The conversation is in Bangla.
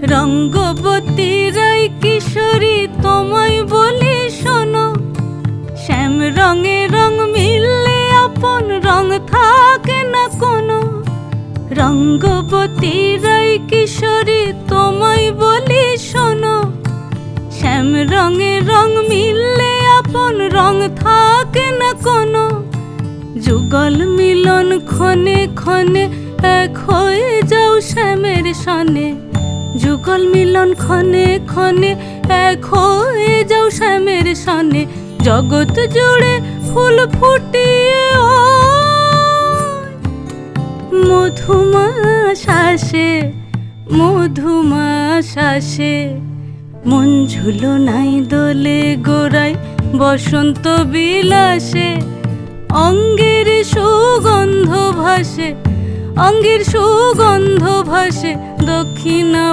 রঙ্গবতী রাই কিশোরী তোমায় বলি শোনো, শ্যাম রঙে রং মিললে আপন রং থাকে না কোনো। রঙ্গবতী রাই কিশোরী তোমায় বলি শোনো, শ্যাম রঙে রং মিললে আপন রং থাকে না কোনো। যুগল মিলন ক্ষণে ক্ষণে এক হয়ে যাও শ্যামের সনে, যুগল মিলন ক্ষণে ক্ষণে এক হয়ে যাও শ্যামের সনে। জগৎ জুড়ে ফুল ফুটিয়ে মধুমাস আসে, মধুমাস আসে। মন ঝুলো নাই দোলে গোড়ায় বসন্ত বিলাসে, অঙ্গের সুগন্ধ ভাসে, অঙ্গের সুগন্ধ ভাসে দক্ষিণা